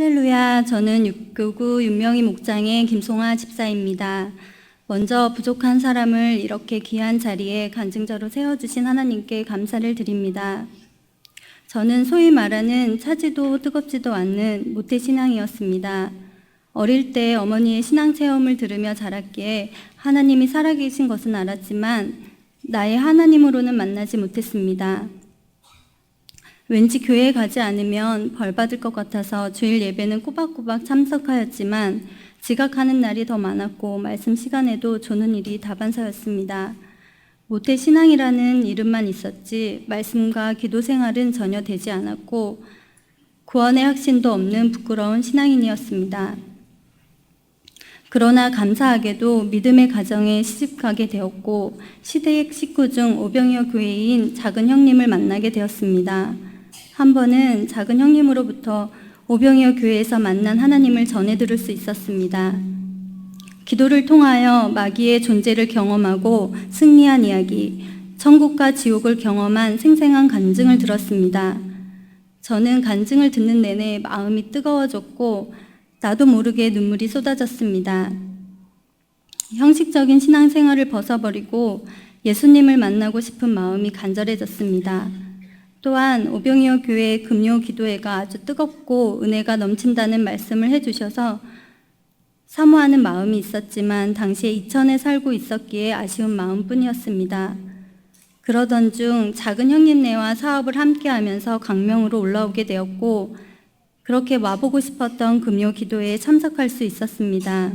할렐루야, 저는 육교구 윤명희 목장의 김송아 집사입니다. 먼저 부족한 사람을 이렇게 귀한 자리에 간증자로 세워주신 하나님께 감사를 드립니다. 저는 소위 말하는 차지도 뜨겁지도 않는 모태신앙이었습니다. 어릴 때 어머니의 신앙체험을 들으며 자랐기에 하나님이 살아계신 것은 알았지만 나의 하나님으로는 만나지 못했습니다. 왠지 교회에 가지 않으면 벌 받을 것 같아서 주일 예배는 꼬박꼬박 참석하였지만 지각하는 날이 더 많았고 말씀 시간에도 조는 일이 다반사였습니다. 모태신앙이라는 이름만 있었지 말씀과 기도 생활은 전혀 되지 않았고 구원의 확신도 없는 부끄러운 신앙인이었습니다. 그러나 감사하게도 믿음의 가정에 시집가게 되었고 시댁 식구 중 오병이어 교회인 작은 형님을 만나게 되었습니다. 한 번은 작은 형님으로부터 오병이어 교회에서 만난 하나님을 전해 들을 수 있었습니다. 기도를 통하여 마귀의 존재를 경험하고 승리한 이야기, 천국과 지옥을 경험한 생생한 간증을 들었습니다. 저는 간증을 듣는 내내 마음이 뜨거워졌고 나도 모르게 눈물이 쏟아졌습니다. 형식적인 신앙생활을 벗어버리고 예수님을 만나고 싶은 마음이 간절해졌습니다. 또한 오병이어 교회 금요 기도회가 아주 뜨겁고 은혜가 넘친다는 말씀을 해주셔서 사모하는 마음이 있었지만 당시에 이천에 살고 있었기에 아쉬운 마음뿐이었습니다. 그러던 중 작은 형님네와 사업을 함께하면서 강명으로 올라오게 되었고 그렇게 와보고 싶었던 금요 기도회에 참석할 수 있었습니다.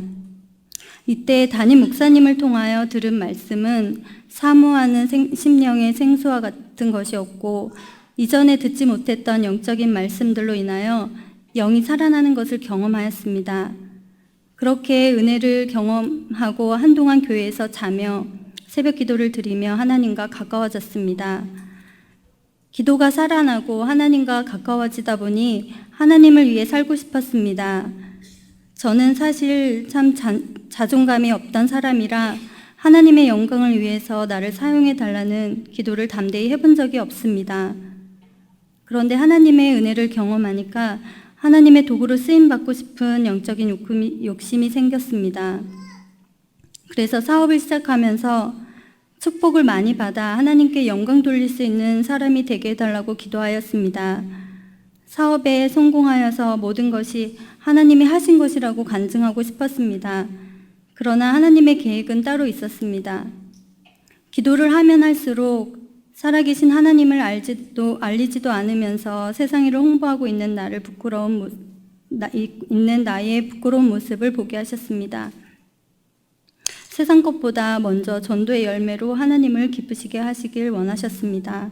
이때 담임 목사님을 통하여 들은 말씀은 사모하는 심령의 생수와 같은 것이었고 이전에 듣지 못했던 영적인 말씀들로 인하여 영이 살아나는 것을 경험하였습니다. 그렇게 은혜를 경험하고 한동안 교회에서 자며 새벽 기도를 드리며 하나님과 가까워졌습니다. 기도가 살아나고 하나님과 가까워지다 보니 하나님을 위해 살고 싶었습니다. 저는 사실 참 자존감이 없던 사람이라 하나님의 영광을 위해서 나를 사용해 달라는 기도를 담대히 해본 적이 없습니다. 그런데 하나님의 은혜를 경험하니까 하나님의 도구로 쓰임받고 싶은 영적인 욕심이 생겼습니다. 그래서 사업을 시작하면서 축복을 많이 받아 하나님께 영광 돌릴 수 있는 사람이 되게 해달라고 기도하였습니다. 사업에 성공하여서 모든 것이 하나님이 하신 것이라고 간증하고 싶었습니다. 그러나 하나님의 계획은 따로 있었습니다. 기도를 하면 할수록 살아계신 하나님을 알리지도 않으면서 세상을 홍보하고 있는 나의 부끄러운 모습을 보게 하셨습니다. 세상 것보다 먼저 전도의 열매로 하나님을 기쁘시게 하시길 원하셨습니다.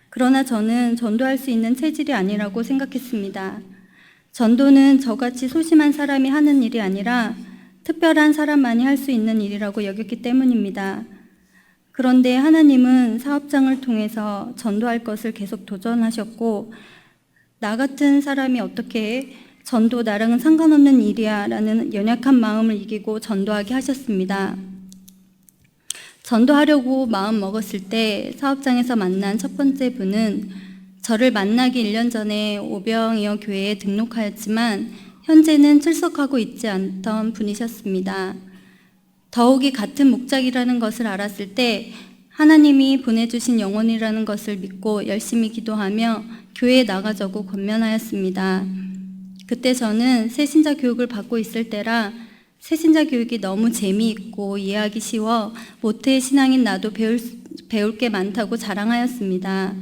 그러나 저는 전도할 수 있는 체질이 아니라고 생각했습니다. 전도는 저같이 소심한 사람이 하는 일이 아니라 특별한 사람만이 할 수 있는 일이라고 여겼기 때문입니다. 그런데 하나님은 사업장을 통해서 전도할 것을 계속 도전하셨고 나 같은 사람이 어떻게 전도 나랑은 상관없는 일이야 라는 연약한 마음을 이기고 전도하게 하셨습니다. 전도하려고 마음 먹었을 때 사업장에서 만난 첫 번째 분은 저를 만나기 1년 전에 오병이어 교회에 등록하였지만 현재는 출석하고 있지 않던 분이셨습니다. 더욱이 같은 목장이라는 것을 알았을 때 하나님이 보내주신 영혼이라는 것을 믿고 열심히 기도하며 교회에 나가자고 권면하였습니다. 그때 저는 새신자 교육을 받고 있을 때라 새신자 교육이 너무 재미있고 이해하기 쉬워 모태 신앙인 나도 배울 게 많다고 자랑하였습니다.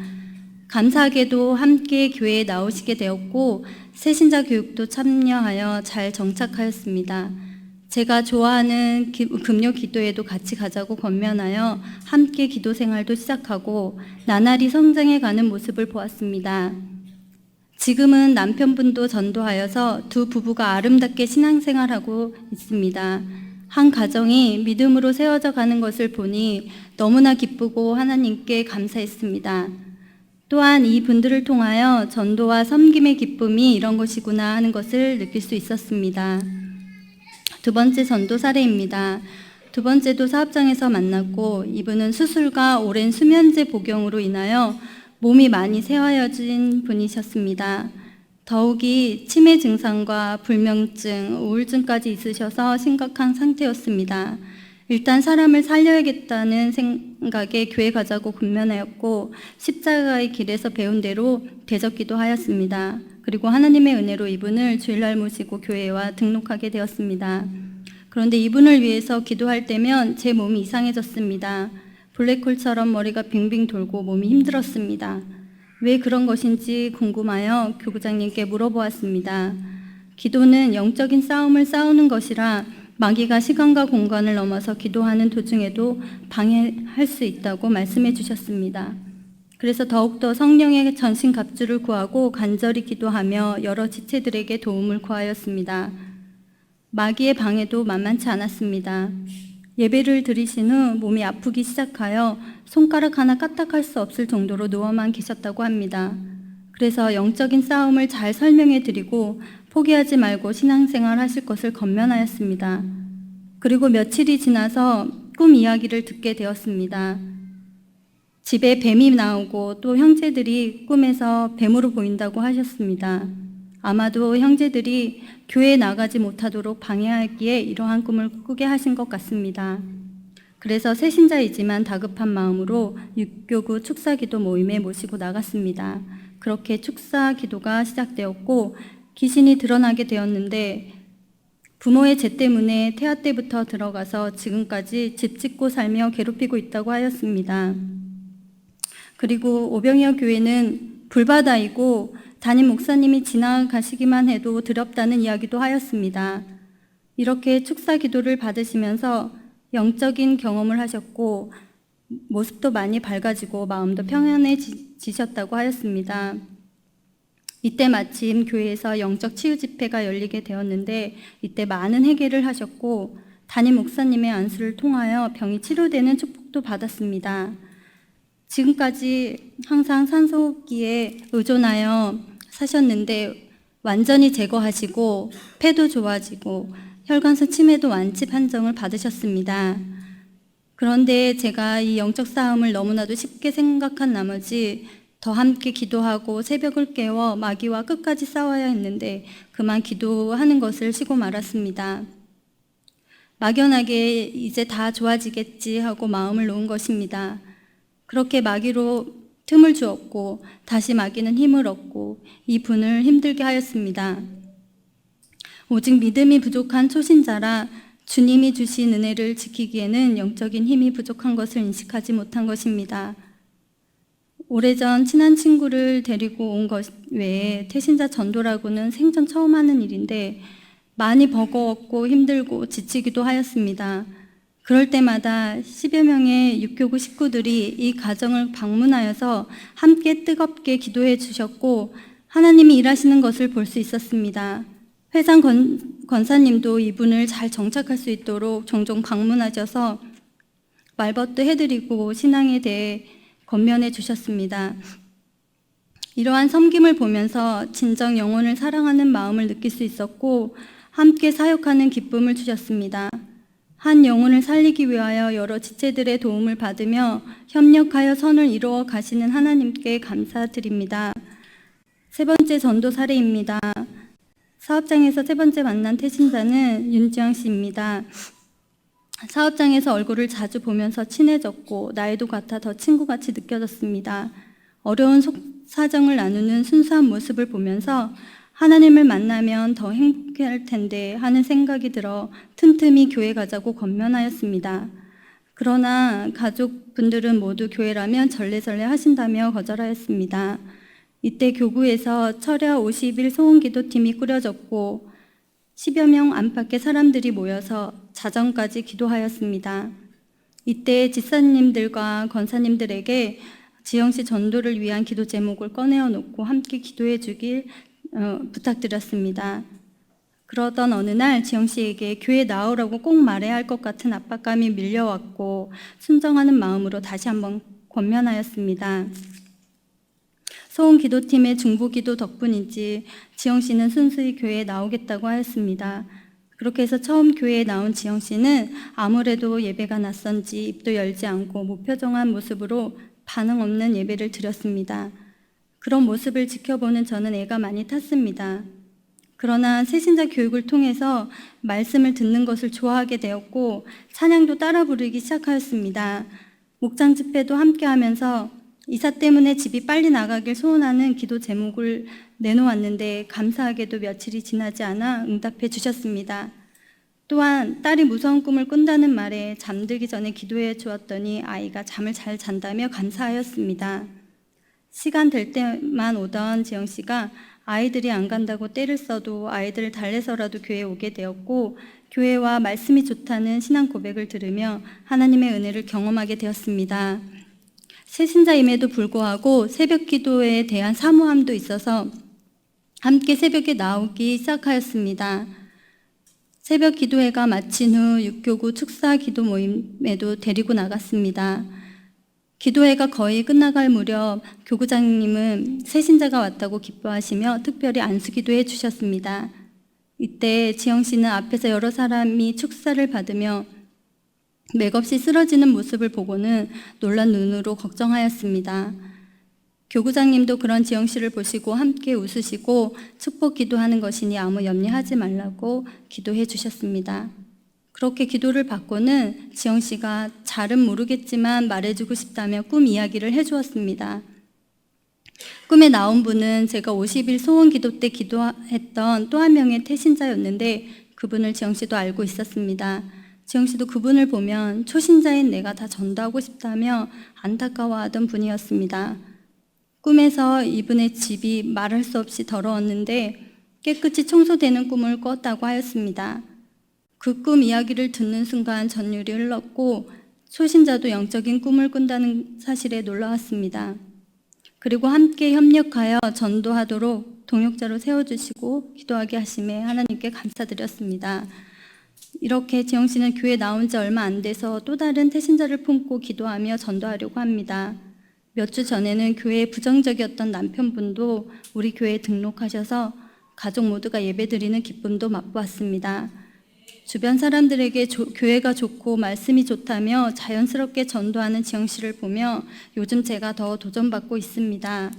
감사하게도 함께 교회에 나오시게 되었고 새신자 교육도 참여하여 잘 정착하였습니다. 제가 좋아하는 금요 기도회도 같이 가자고 권면하여 함께 기도 생활도 시작하고 나날이 성장해 가는 모습을 보았습니다. 지금은 남편분도 전도하여서 두 부부가 아름답게 신앙생활하고 있습니다. 한 가정이 믿음으로 세워져 가는 것을 보니 너무나 기쁘고 하나님께 감사했습니다. 또한 이 분들을 통하여 전도와 섬김의 기쁨이 이런 것이구나 하는 것을 느낄 수 있었습니다. 두 번째 전도 사례입니다. 두 번째도 사업장에서 만났고 이분은 수술과 오랜 수면제 복용으로 인하여 몸이 많이 새하여진 분이셨습니다. 더욱이 치매 증상과 불면증, 우울증까지 있으셔서 심각한 상태였습니다. 일단 사람을 살려야겠다는 생각에 교회 가자고 권면하였고 십자가의 길에서 배운 대로 대적기도 하였습니다. 그리고 하나님의 은혜로 이분을 주일날 모시고 교회와 등록하게 되었습니다. 그런데 이분을 위해서 기도할 때면 제 몸이 이상해졌습니다. 블랙홀처럼 머리가 빙빙 돌고 몸이 힘들었습니다. 왜 그런 것인지 궁금하여 교구장님께 물어보았습니다. 기도는 영적인 싸움을 싸우는 것이라 마귀가 시간과 공간을 넘어서 기도하는 도중에도 방해할 수 있다고 말씀해 주셨습니다. 그래서 더욱더 성령의 전신갑주를 구하고 간절히 기도하며 여러 지체들에게 도움을 구하였습니다. 마귀의 방해도 만만치 않았습니다. 예배를 드리신 후 몸이 아프기 시작하여 손가락 하나 까딱할 수 없을 정도로 누워만 계셨다고 합니다. 그래서 영적인 싸움을 잘 설명해 드리고 포기하지 말고 신앙생활 하실 것을 권면하였습니다. 그리고 며칠이 지나서 꿈 이야기를 듣게 되었습니다. 집에 뱀이 나오고 또 형제들이 꿈에서 뱀으로 보인다고 하셨습니다. 아마도 형제들이 교회에 나가지 못하도록 방해하기에 이러한 꿈을 꾸게 하신 것 같습니다. 그래서 새신자이지만 다급한 마음으로 육교구 축사기도 모임에 모시고 나갔습니다. 그렇게 축사기도가 시작되었고 귀신이 드러나게 되었는데 부모의 죄 때문에 태아 때부터 들어가서 지금까지 집 짓고 살며 괴롭히고 있다고 하였습니다. 그리고 오병이어 교회는 불바다이고 담임 목사님이 지나가시기만 해도 두렵다는 이야기도 하였습니다. 이렇게 축사 기도를 받으시면서 영적인 경험을 하셨고 모습도 많이 밝아지고 마음도 평안해지셨다고 하였습니다. 이때 마침 교회에서 영적 치유 집회가 열리게 되었는데 이때 많은 회개를 하셨고 담임 목사님의 안수를 통하여 병이 치료되는 축복도 받았습니다. 지금까지 항상 산소호흡기에 의존하여 사셨는데 완전히 제거하시고 폐도 좋아지고 혈관성 치매도 완치 판정을 받으셨습니다. 그런데 제가 이 영적 싸움을 너무나도 쉽게 생각한 나머지 더 함께 기도하고 새벽을 깨워 마귀와 끝까지 싸워야 했는데 그만 기도하는 것을 쉬고 말았습니다. 막연하게 이제 다 좋아지겠지 하고 마음을 놓은 것입니다. 그렇게 마귀로 틈을 주었고 다시 마귀는 힘을 얻고 이 분을 힘들게 하였습니다. 오직 믿음이 부족한 초신자라 주님이 주신 은혜를 지키기에는 영적인 힘이 부족한 것을 인식하지 못한 것입니다. 오래전 친한 친구를 데리고 온 것 외에 태신자 전도라고는 생전 처음 하는 일인데 많이 버거웠고 힘들고 지치기도 하였습니다. 그럴 때마다 10여 명의 육교구 식구들이 이 가정을 방문하여서 함께 뜨겁게 기도해 주셨고 하나님이 일하시는 것을 볼 수 있었습니다. 회장 권사님도 이분을 잘 정착할 수 있도록 종종 방문하셔서 말벗도 해드리고 신앙에 대해 권면해 주셨습니다. 이러한 섬김을 보면서 진정 영혼을 사랑하는 마음을 느낄 수 있었고 함께 사역하는 기쁨을 주셨습니다. 한 영혼을 살리기 위하여 여러 지체들의 도움을 받으며 협력하여 선을 이루어 가시는 하나님께 감사드립니다. 세 번째 전도 사례입니다. 사업장에서 세 번째 만난 태신자는 윤지영 씨입니다. 사업장에서 얼굴을 자주 보면서 친해졌고 나이도 같아 더 친구같이 느껴졌습니다. 어려운 사정을 나누는 순수한 모습을 보면서 하나님을 만나면 더 행복할 텐데 하는 생각이 들어 틈틈이 교회 가자고 권면하였습니다. 그러나 가족분들은 모두 교회라면 절레절레 하신다며 거절하였습니다. 이때 교구에서 철야 50일 소원기도팀이 꾸려졌고 10여 명 안팎의 사람들이 모여서 자정까지 기도하였습니다. 이때 집사님들과 권사님들에게 지영씨 전도를 위한 기도 제목을 꺼내어 놓고 함께 기도해 주길 부탁드렸습니다. 그러던 어느 날 지영씨에게 교회 나오라고 꼭 말해야 할 것 같은 압박감이 밀려왔고 순정하는 마음으로 다시 한번 권면하였습니다. 소원기도팀의 중보기도 덕분인지 지영씨는 순수히 교회에 나오겠다고 하였습니다. 그렇게 해서 처음 교회에 나온 지영씨는 아무래도 예배가 낯선지 입도 열지 않고 무표정한 모습으로 반응 없는 예배를 드렸습니다. 그런 모습을 지켜보는 저는 애가 많이 탔습니다. 그러나 새신자 교육을 통해서 말씀을 듣는 것을 좋아하게 되었고 찬양도 따라 부르기 시작하였습니다. 목장 집회도 함께 하면서 이사 때문에 집이 빨리 나가길 소원하는 기도 제목을 내놓았는데 감사하게도 며칠이 지나지 않아 응답해 주셨습니다. 또한 딸이 무서운 꿈을 꾼다는 말에 잠들기 전에 기도해 주었더니 아이가 잠을 잘 잔다며 감사하였습니다. 시간 될 때만 오던 지영 씨가 아이들이 안 간다고 떼를 써도 아이들을 달래서라도 교회에 오게 되었고 교회와 말씀이 좋다는 신앙 고백을 들으며 하나님의 은혜를 경험하게 되었습니다. 새신자임에도 불구하고 새벽 기도에 대한 사모함도 있어서 함께 새벽에 나오기 시작하였습니다. 새벽 기도회가 마친 후 육교구 축사 기도 모임에도 데리고 나갔습니다. 기도회가 거의 끝나갈 무렵 교구장님은 새신자가 왔다고 기뻐하시며 특별히 안수기도 해주셨습니다. 이때 지영 씨는 앞에서 여러 사람이 축사를 받으며 맥없이 쓰러지는 모습을 보고는 놀란 눈으로 걱정하였습니다. 교구장님도 그런 지영 씨를 보시고 함께 웃으시고 축복 기도하는 것이니 아무 염려하지 말라고 기도해 주셨습니다. 그렇게 기도를 받고는 지영 씨가 잘은 모르겠지만 말해주고 싶다며 꿈 이야기를 해주었습니다. 꿈에 나온 분은 제가 50일 소원 기도 때 기도했던 또 한 명의 태신자였는데 그분을 지영 씨도 알고 있었습니다. 지영 씨도 그분을 보면 초신자인 내가 다 전도하고 싶다며 안타까워하던 분이었습니다. 꿈에서 이분의 집이 말할 수 없이 더러웠는데 깨끗이 청소되는 꿈을 꿨다고 하였습니다. 그 꿈 이야기를 듣는 순간 전율이 흘렀고 초신자도 영적인 꿈을 꾼다는 사실에 놀라웠습니다. 그리고 함께 협력하여 전도하도록 동역자로 세워주시고 기도하게 하심에 하나님께 감사드렸습니다. 이렇게 지영 씨는 교회 나온 지 얼마 안 돼서 또 다른 태신자를 품고 기도하며 전도하려고 합니다. 몇 주 전에는 교회에 부정적이었던 남편분도 우리 교회에 등록하셔서 가족 모두가 예배드리는 기쁨도 맛보았습니다. 주변 사람들에게 교회가 좋고 말씀이 좋다며 자연스럽게 전도하는 지영 씨를 보며 요즘 제가 더 도전받고 있습니다.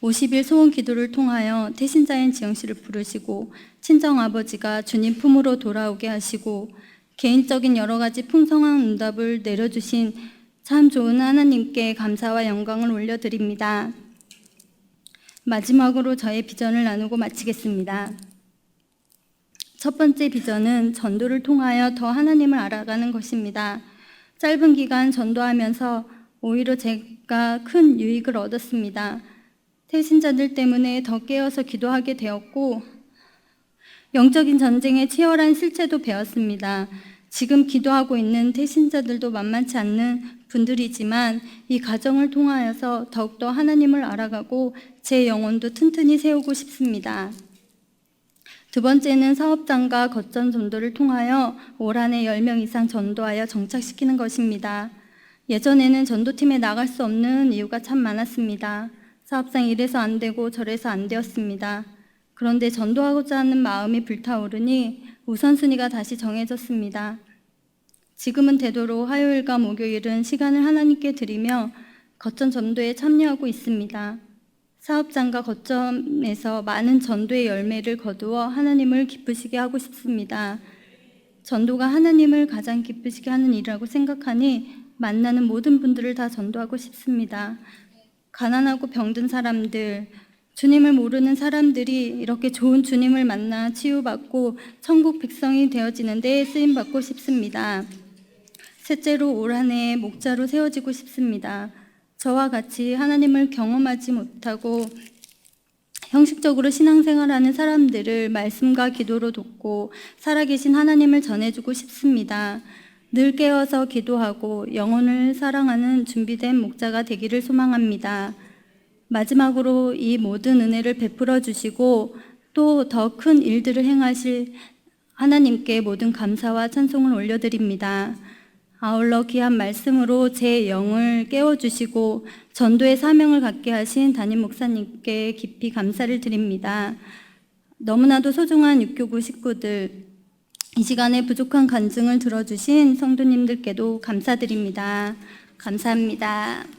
50일 소원 기도를 통하여 태신자인 지영 씨를 부르시고 친정아버지가 주님 품으로 돌아오게 하시고 개인적인 여러 가지 풍성한 응답을 내려주신 참 좋은 하나님께 감사와 영광을 올려드립니다. 마지막으로 저의 비전을 나누고 마치겠습니다. 첫 번째 비전은 전도를 통하여 더 하나님을 알아가는 것입니다. 짧은 기간 전도하면서 오히려 제가 큰 유익을 얻었습니다. 태신자들 때문에 더 깨어서 기도하게 되었고 영적인 전쟁의 치열한 실체도 배웠습니다. 지금 기도하고 있는 태신자들도 만만치 않는 분들이지만 이 과정을 통하여서 더욱더 하나님을 알아가고 제 영혼도 튼튼히 세우고 싶습니다. 두 번째는 사업장과 거점 전도를 통하여 올 한 해 10명 이상 전도하여 정착시키는 것입니다. 예전에는 전도팀에 나갈 수 없는 이유가 참 많았습니다. 사업상 이래서 안 되고 저래서 안 되었습니다. 그런데 전도하고자 하는 마음이 불타오르니 우선순위가 다시 정해졌습니다. 지금은 되도록 화요일과 목요일은 시간을 하나님께 드리며 거점 전도에 참여하고 있습니다. 사업장과 거점에서 많은 전도의 열매를 거두어 하나님을 기쁘시게 하고 싶습니다. 전도가 하나님을 가장 기쁘시게 하는 일이라고 생각하니 만나는 모든 분들을 다 전도하고 싶습니다. 가난하고 병든 사람들, 주님을 모르는 사람들이 이렇게 좋은 주님을 만나 치유받고 천국 백성이 되어지는 데 쓰임받고 싶습니다. 셋째로 올 한 해 목자로 세워지고 싶습니다. 저와 같이 하나님을 경험하지 못하고 형식적으로 신앙생활하는 사람들을 말씀과 기도로 돕고 살아계신 하나님을 전해주고 싶습니다. 늘 깨어서 기도하고 영혼을 사랑하는 준비된 목자가 되기를 소망합니다. 마지막으로 이 모든 은혜를 베풀어 주시고 또 더 큰 일들을 행하실 하나님께 모든 감사와 찬송을 올려드립니다. 아울러 귀한 말씀으로 제 영을 깨워주시고 전도의 사명을 갖게 하신 담임 목사님께 깊이 감사를 드립니다. 너무나도 소중한 육교구 식구들, 이 시간에 부족한 간증을 들어주신 성도님들께도 감사드립니다. 감사합니다.